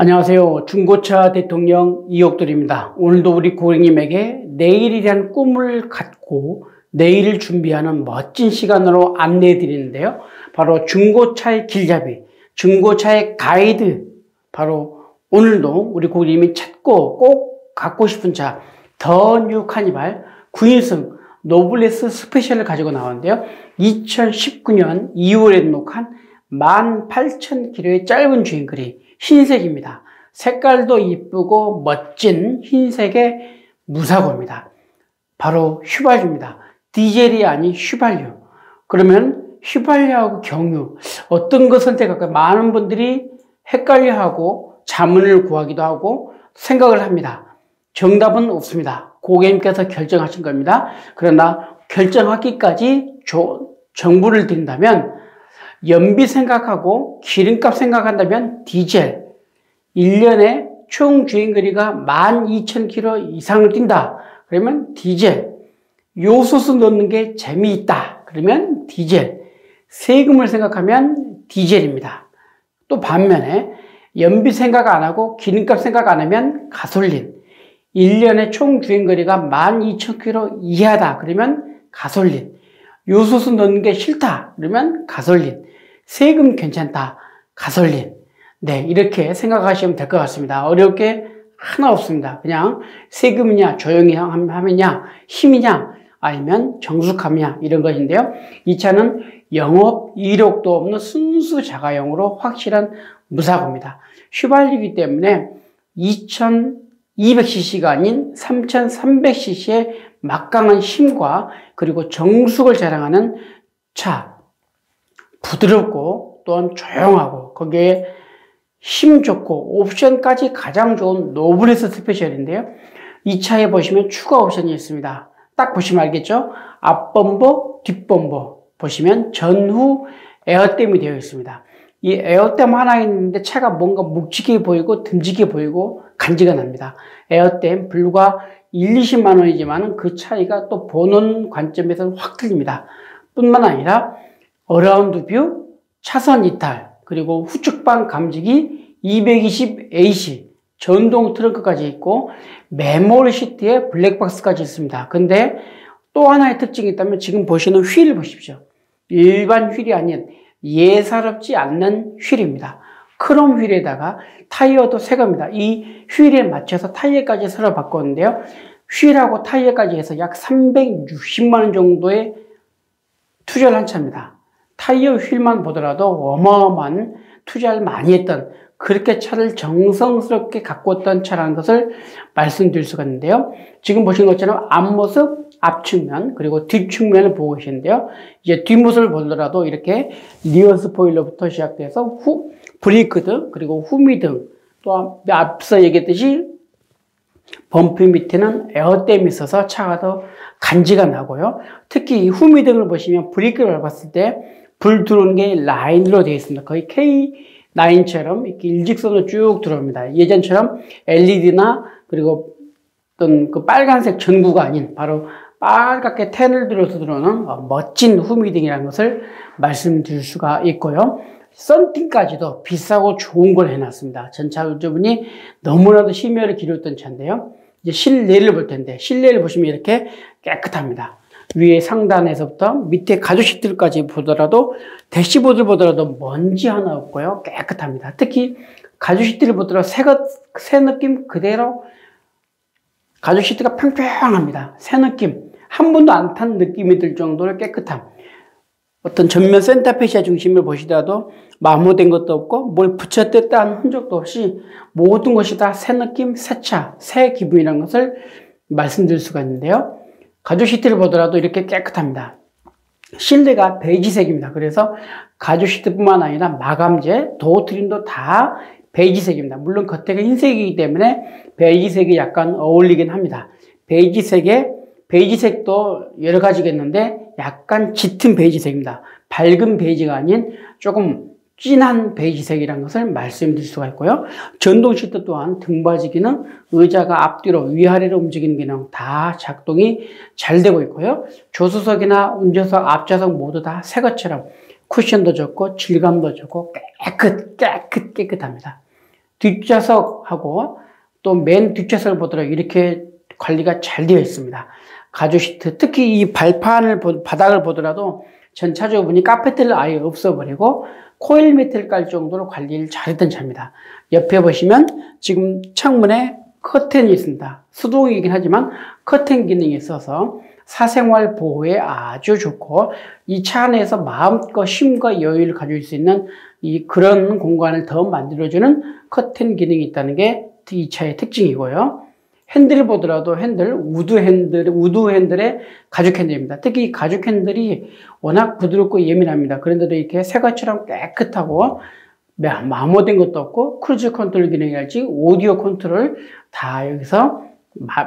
안녕하세요. 중고차 대통령 이옥돌입니다. 오늘도 우리 고객님에게 내일에 대한 꿈을 갖고 내일을 준비하는 멋진 시간으로 안내해 드리는데요. 바로 중고차의 길잡이, 중고차의 가이드, 바로 오늘도 우리 고객님이 찾고 꼭 갖고 싶은 차, 더 뉴 카니발 9인승 노블레스 스페셜을 가지고 나왔는데요. 2019년 2월에 등록한 18,000km의 짧은 주행거리, 흰색입니다. 색깔도 이쁘고 멋진 흰색의 무사고입니다. 바로 휘발유입니다. 디젤이 아닌 휘발유. 그러면 휘발유하고 경유 어떤 거 선택할까요? 많은 분들이 헷갈려하고 자문을 구하기도 하고 생각을 합니다. 정답은 없습니다. 고객님께서 결정하신 겁니다. 그러나 결정하기까지 정보를 드린다면 연비 생각하고 기름값 생각한다면 디젤 1년에 총 주행거리가 12,000km 이상을 뛴다. 그러면 디젤. 요소수 넣는 게 재미있다. 그러면 디젤. 세금을 생각하면 디젤입니다. 또 반면에 연비 생각 안 하고 기름값 생각 안 하면 가솔린. 1년에 총 주행거리가 12,000km 이하다. 그러면 가솔린. 요소수 넣는 게 싫다. 그러면 가솔린. 세금 괜찮다. 가솔린. 네, 이렇게 생각하시면 될 것 같습니다. 어려울 게 하나 없습니다. 그냥 세금이냐, 조용히 하면냐, 힘이냐, 아니면 정숙함이냐, 이런 것인데요. 이 차는 영업 이력도 없는 순수 자가용으로 확실한 무사고입니다. 휘발유이기 때문에 2200cc가 아닌 3300cc의 막강한 힘과 그리고 정숙을 자랑하는 차. 부드럽고 또한 조용하고 거기에 힘 좋고 옵션까지 가장 좋은 노블레스 스페셜인데요. 이 차에 보시면 추가 옵션이 있습니다. 딱 보시면 알겠죠? 앞범버, 뒷범버 보시면 전후 에어댐이 되어 있습니다. 이 에어댐 하나 있는데 차가 뭔가 묵직해 보이고 듬직해 보이고 간지가 납니다. 에어댐 블루가 20만 원이지만 그 차이가 또 보는 관점에서는 확 틀립니다. 뿐만 아니라 어라운드 뷰, 차선 이탈, 그리고 후측방 감지기 220AC, 전동 트렁크까지 있고 메모리 시트에 블랙박스까지 있습니다. 근데 또 하나의 특징이 있다면 지금 보시는 휠을 보십시오. 일반 휠이 아닌 예사롭지 않는 휠입니다. 크롬 휠에다가 타이어도 새 겁니다. 이 휠에 맞춰서 타이어까지 새로 바꿨는데요. 휠하고 타이어까지 해서 약 360만 원 정도의 투자를 한 차입니다. 타이어 휠만 보더라도 어마어마한 투자를 많이 했던, 그렇게 차를 정성스럽게 가꾸었던 차라는 것을 말씀드릴 수가 있는데요. 지금 보신 것처럼 앞모습, 앞측면, 그리고 뒷측면을 보고 계시는데요. 이제 뒷모습을 보더라도 이렇게 리어 스포일러부터 시작돼서 브레이크등, 그리고 후미등, 또 앞서 얘기했듯이 범프 밑에는 에어댐이 있어서 차가 더 간지가 나고요. 특히 이 후미등을 보시면 브레이크를 밟았을 때 불 들어오는 게 라인으로 되어 있습니다. 거의 K9처럼 이렇게 일직선으로 쭉 들어옵니다. 예전처럼 LED나 그리고 어떤 그 빨간색 전구가 아닌 바로 빨갛게 텐을 들어서 들어오는 멋진 후미등이라는 것을 말씀드릴 수가 있고요. 썬팅까지도 비싸고 좋은 걸 해놨습니다. 전차 유저분이 너무나도 심혈을 기울였던 차인데요. 이제 실내를 볼 텐데, 실내를 보시면 이렇게 깨끗합니다. 위에 상단에서부터 밑에 가죽 시트까지 보더라도, 대시보드를 보더라도 먼지 하나 없고요. 깨끗합니다. 특히 가죽 시트를 보더라도 새 느낌 그대로 가죽 시트가 평평합니다. 새 느낌. 한 번도 안 탄 느낌이 들 정도로 깨끗함. 어떤 전면 센터페시아 중심을 보시더라도 마모된 것도 없고 뭘 붙였댔다 하는 흔적도 없이 모든 것이 다 새 느낌, 새 차, 새 기분이라는 것을 말씀드릴 수가 있는데요. 가죽 시트를 보더라도 이렇게 깨끗합니다. 실내가 베이지색입니다. 그래서 가죽 시트뿐만 아니라 마감재, 도어 트림도 다 베이지색입니다. 물론 겉에가 흰색이기 때문에 베이지색이 약간 어울리긴 합니다. 베이지색도 여러 가지겠는데 약간 짙은 베이지색입니다. 밝은 베이지가 아닌 조금 진한 베이지색이라는 것을 말씀드릴 수가 있고요. 전동 시트 또한 등받이 기능, 의자가 앞뒤로 위아래로 움직이는 기능 다 작동이 잘 되고 있고요. 조수석이나 운전석, 앞좌석 모두 다 새 것처럼 쿠션도 좋고 질감도 좋고 깨끗합니다. 뒷좌석하고 또 맨 뒷좌석을 보더라도 이렇게 관리가 잘 되어 있습니다. 가죽 시트, 특히 이 발판을, 바닥을 보더라도 전차적으로 보니 카페트를 아예 없어버리고 코일 매트를 깔 정도로 관리를 잘했던 차입니다. 옆에 보시면 지금 창문에 커튼이 있습니다. 수동이긴 하지만 커튼 기능이 있어서 사생활 보호에 아주 좋고 이 차 안에서 마음껏 쉼과 여유를 가질 수 있는 그런 공간을 더 만들어주는 커튼 기능이 있다는 게 이 차의 특징이고요. 핸들을 보더라도 우드 핸들의 가죽 핸들입니다. 특히 이 가죽 핸들이 워낙 부드럽고 예민합니다. 그런데도 이렇게 새것처럼 깨끗하고 마모된 것도 없고 크루즈 컨트롤 기능이랄지 오디오 컨트롤 다 여기서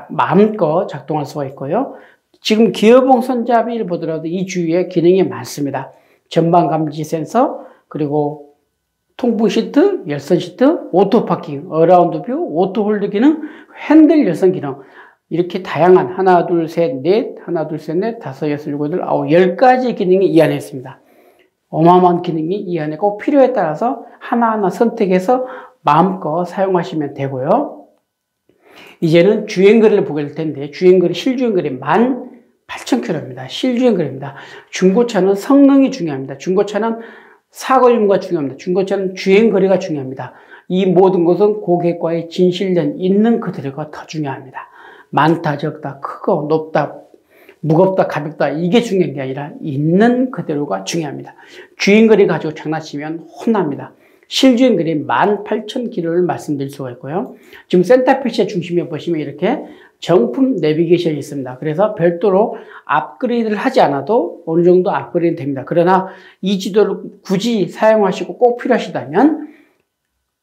마음껏 작동할 수가 있고요. 지금 기어봉 손잡이를 보더라도 이 주위에 기능이 많습니다. 전방 감지 센서, 그리고 통풍 시트, 열선 시트, 오토 파킹, 어라운드 뷰, 오토 홀드 기능, 핸들 열선 기능, 이렇게 다양한 하나, 둘, 셋, 넷, 다섯, 여섯, 일곱, 여덟, 아홉, 10가지 기능이 이 안에 있습니다. 어마어마한 기능이 이 안에 꼭 필요에 따라서 하나하나 선택해서 마음껏 사용하시면 되고요. 이제는 주행거리를 보게 될 텐데, 실주행거리 18,000km입니다. 실주행거리입니다. 중고차는 성능이 중요합니다. 중고차는 사고 유무가 중요합니다. 중고차는 주행거리가 중요합니다. 이 모든 것은 고객과의 진실된 있는 그대로가 더 중요합니다. 많다, 적다, 크고, 높다, 무겁다, 가볍다, 이게 중요한 게 아니라 있는 그대로가 중요합니다. 주행거리 가지고 장난치면 혼납니다. 실주행거리 18,000km를 말씀드릴 수가 있고요. 지금 센터피시의 중심에 보시면 이렇게 정품 내비게이션이 있습니다. 그래서 별도로 업그레이드를 하지 않아도 어느 정도 업그레이드 됩니다. 그러나 이 지도를 굳이 사용하시고 꼭 필요하시다면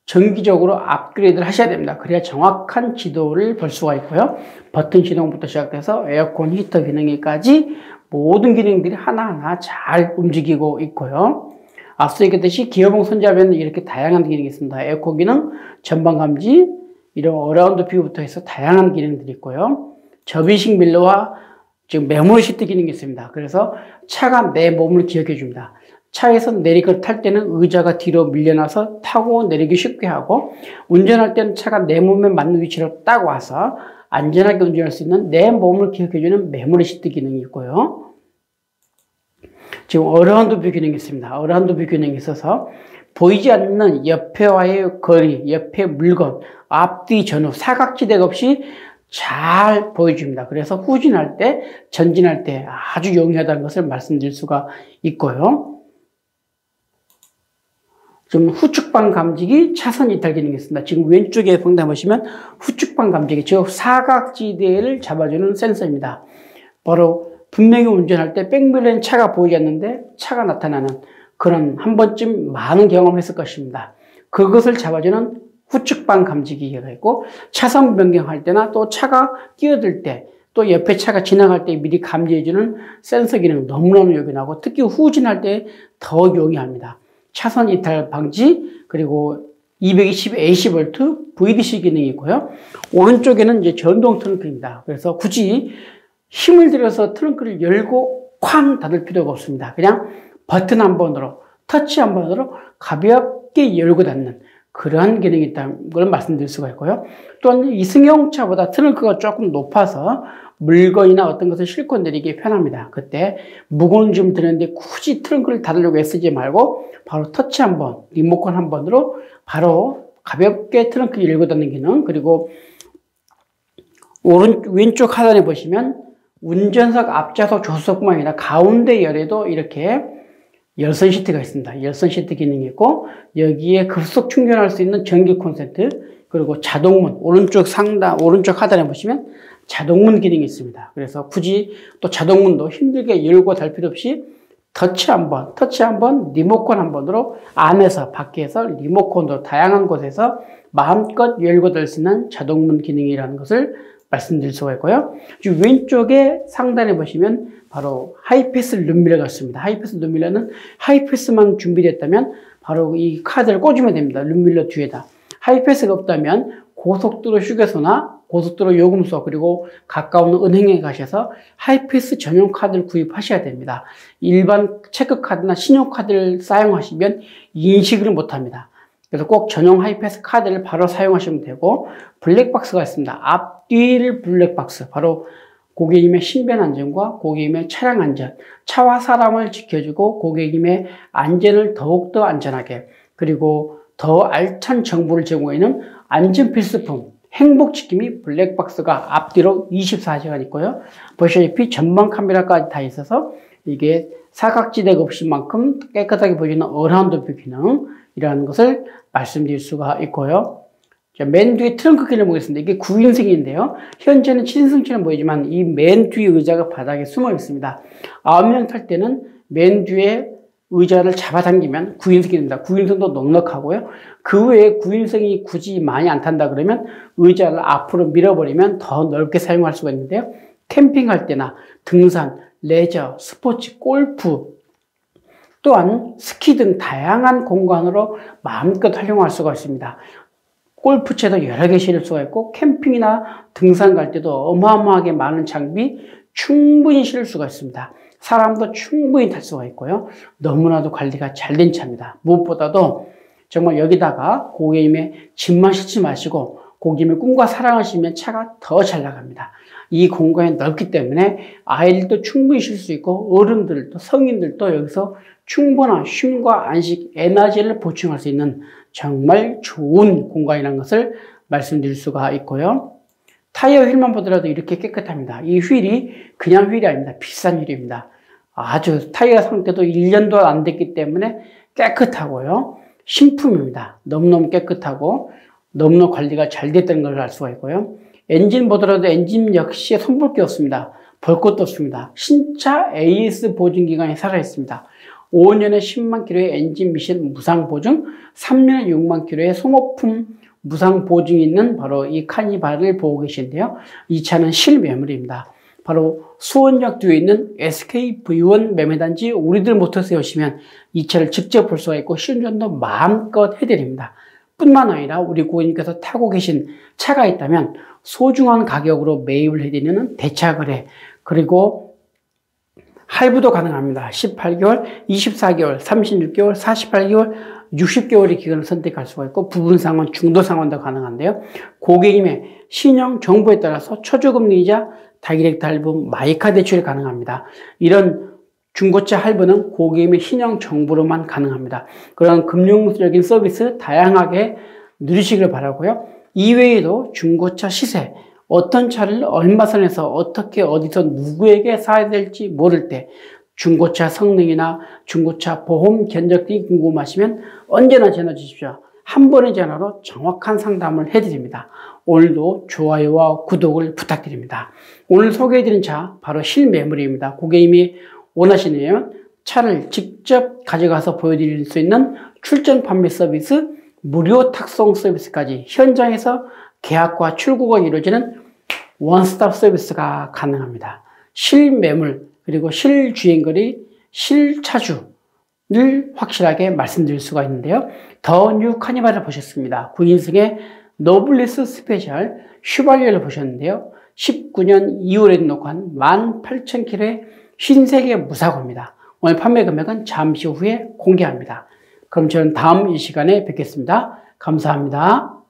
정기적으로 업그레이드를 하셔야 됩니다. 그래야 정확한 지도를 볼 수가 있고요. 버튼 시동부터 시작해서 에어컨 히터 기능까지 모든 기능들이 하나하나 잘 움직이고 있고요. 앞서 얘기했듯이 기어봉 손잡이에는 이렇게 다양한 기능이 있습니다. 에어컨 기능, 전방 감지, 이런 어라운드 뷰부터 해서 다양한 기능들이 있고요. 접이식 밀러와 지금 메모리 시트 기능이 있습니다. 그래서 차가 내 몸을 기억해 줍니다. 차에서 내리걸 탈 때는 의자가 뒤로 밀려나서 타고 내리기 쉽게 하고, 운전할 때는 차가 내 몸에 맞는 위치로 딱 와서 안전하게 운전할 수 있는 내 몸을 기억해 주는 메모리 시트 기능이 있고요. 지금 어라운드 뷰 기능이 있습니다. 어라운드 뷰 기능이 있어서 보이지 않는 옆에와의 거리, 옆에 물건, 앞뒤 전후 사각지대가 없이 잘 보여줍니다. 그래서 후진할 때, 전진할 때 아주 용이하다는 것을 말씀드릴 수가 있고요. 지금 후측방 감지기, 차선 이탈 기능이 있습니다. 지금 왼쪽에 보시면 후측방 감지기, 즉 사각지대를 잡아주는 센서입니다. 바로 분명히 운전할 때 백밀러는 차가 보이지 않는데 차가 나타나는 그런 한 번쯤 많은 경험을 했을 것입니다. 그것을 잡아주는 후측방 감지기가 있고, 차선 변경할 때나 또 차가 끼어들 때, 또 옆에 차가 지나갈 때 미리 감지해주는 센서 기능 너무너무 요긴하고, 특히 후진할 때 더 용이합니다. 차선 이탈 방지, 그리고 220 AC-V VDC 기능이 있고요. 오른쪽에는 이제 전동 트렁크입니다. 그래서 굳이 힘을 들여서 트렁크를 열고 쾅 닫을 필요가 없습니다. 그냥 버튼 한 번으로, 터치 한 번으로 가볍게 열고 닫는 그러한 기능이 있다는 걸 말씀드릴 수가 있고요. 또한 이 승용차보다 트렁크가 조금 높아서 물건이나 어떤 것을 싣고 내리기 편합니다. 그때 무거운 짐을 드는데 굳이 트렁크를 닫으려고 애쓰지 말고 바로 터치 한 번, 리모컨 한 번으로 바로 가볍게 트렁크 열고 닫는 기능, 그리고 왼쪽 하단에 보시면 운전석, 앞좌석, 조수석뿐만 아니라 가운데 열에도 이렇게 열선 시트가 있습니다. 열선 시트 기능이 있고, 여기에 급속 충전할 수 있는 전기 콘센트, 그리고 자동문, 오른쪽 하단에 보시면 자동문 기능이 있습니다. 그래서 굳이 또 자동문도 힘들게 열고 달 필요 없이 터치 한 번, 리모컨 한 번으로 안에서 밖에서 리모컨으로 다양한 곳에서 마음껏 열고 달 수 있는 자동문 기능이라는 것을 말씀드릴 수가 있고요. 지금 왼쪽에 상단에 보시면 바로 하이패스 룸밀러가 있습니다. 하이패스 룸밀러는 하이패스만 준비됐다면 바로 이 카드를 꽂으면 됩니다. 룸밀러 뒤에다. 하이패스가 없다면 고속도로 휴게소나 고속도로 요금소, 그리고 가까운 은행에 가셔서 하이패스 전용 카드를 구입하셔야 됩니다. 일반 체크카드나 신용카드를 사용하시면 인식을 못합니다. 그래서 꼭 전용 하이패스 카드를 바로 사용하시면 되고, 블랙박스가 있습니다. 앞뒤를 블랙박스, 바로 고객님의 신변 안전과 고객님의 차량 안전, 차와 사람을 지켜주고 고객님의 안전을 더욱더 안전하게, 그리고 더 알찬 정보를 제공하는 안전 필수품 행복지킴이 블랙박스가 앞뒤로 24시간 있고요. 보시다시피 전방 카메라까지 다 있어서 이게 사각지대가 없을 만큼 깨끗하게 보이는 어라운드 뷰 기능이라는 것을 말씀드릴 수가 있고요. 자, 맨 뒤에 트렁크 기능을 보겠습니다. 이게 9인승인데요. 현재는 7인승처럼 보이지만 이 맨 뒤 의자가 바닥에 숨어 있습니다. 9명 탈 때는 맨 뒤에 의자를 잡아당기면 9인승이 됩니다. 9인승도 넉넉하고요. 그 외에 9인승이 굳이 많이 안 탄다 그러면 의자를 앞으로 밀어버리면 더 넓게 사용할 수가 있는데요. 캠핑할 때나 등산, 레저, 스포츠, 골프, 또한 스키 등 다양한 공간으로 마음껏 활용할 수가 있습니다. 골프채도 여러 개 실을 수가 있고 캠핑이나 등산 갈 때도 어마어마하게 많은 장비 충분히 실을 수가 있습니다. 사람도 충분히 탈 수가 있고요. 너무나도 관리가 잘 된 차입니다. 무엇보다도 정말 여기다가 고객님의 짐만 싣지 마시고 고객님의 꿈과 사랑을 싣으면 차가 더 잘 나갑니다. 이 공간이 넓기 때문에 아이들도 충분히 쉴 수 있고 어른들도 성인들도 여기서 충분한 쉼과 안식, 에너지를 보충할 수 있는 정말 좋은 공간이라는 것을 말씀드릴 수가 있고요. 타이어 휠만 보더라도 이렇게 깨끗합니다. 이 휠이 그냥 휠이 아닙니다. 비싼 휠입니다. 아주 타이어 상태도 1년도 안 됐기 때문에 깨끗하고요. 신품입니다. 너무너무 깨끗하고 너무너무 관리가 잘 됐다는 걸 알 수가 있고요. 엔진 보더라도 엔진 역시 손볼 게 없습니다. 볼 것도 없습니다. 신차 AS 보증기간이 살아있습니다. 5년에 10만 킬로의 엔진 미션 무상 보증, 3년에 6만 킬로의 소모품 무상 보증이 있는 바로 이 카니발을 보고 계신데요. 이 차는 실매물입니다. 바로 수원역 뒤에 있는 SKV1 매매단지 우리들 모터스에 오시면 이 차를 직접 볼 수가 있고 시운전도 마음껏 해드립니다. 뿐만 아니라 우리 고객님께서 타고 계신 차가 있다면 소중한 가격으로 매입을 해드리는 대차거래, 그리고 할부도 가능합니다. 18개월, 24개월, 36개월, 48개월, 60개월의 기간을 선택할 수가 있고 부분 상환, 중도 상환도 가능한데요. 고객님의 신용 정보에 따라서 초저금리이자 다이렉트 할부, 마이카 대출이 가능합니다. 이런 중고차 할부는 고객님의 신용 정보로만 가능합니다. 그런 금융적인 서비스 다양하게 누리시길 바라고요. 이외에도 중고차 시세, 어떤 차를 얼마 선에서 어떻게 어디서 누구에게 사야 될지 모를 때 중고차 성능이나 중고차 보험 견적 등이 궁금하시면 언제나 전화 주십시오. 한 번의 전화로 정확한 상담을 해드립니다. 오늘도 좋아요와 구독을 부탁드립니다. 오늘 소개해드린 차 바로 실매물입니다. 고객님이 원하시면 차를 직접 가져가서 보여드릴 수 있는 출전 판매 서비스, 무료 탁송 서비스까지 현장에서 계약과 출고가 이루어지는 원스톱 서비스가 가능합니다. 실매물, 그리고 실주행거리, 실차주를 확실하게 말씀드릴 수가 있는데요. 더 뉴 카니발을 보셨습니다. 9인승의 노블리스 스페셜 슈발리오를 보셨는데요. 19년 2월에 등록한 18,000km의 신세계 무사고입니다. 오늘 판매 금액은 잠시 후에 공개합니다. 그럼 저는 다음 이 시간에 뵙겠습니다. 감사합니다.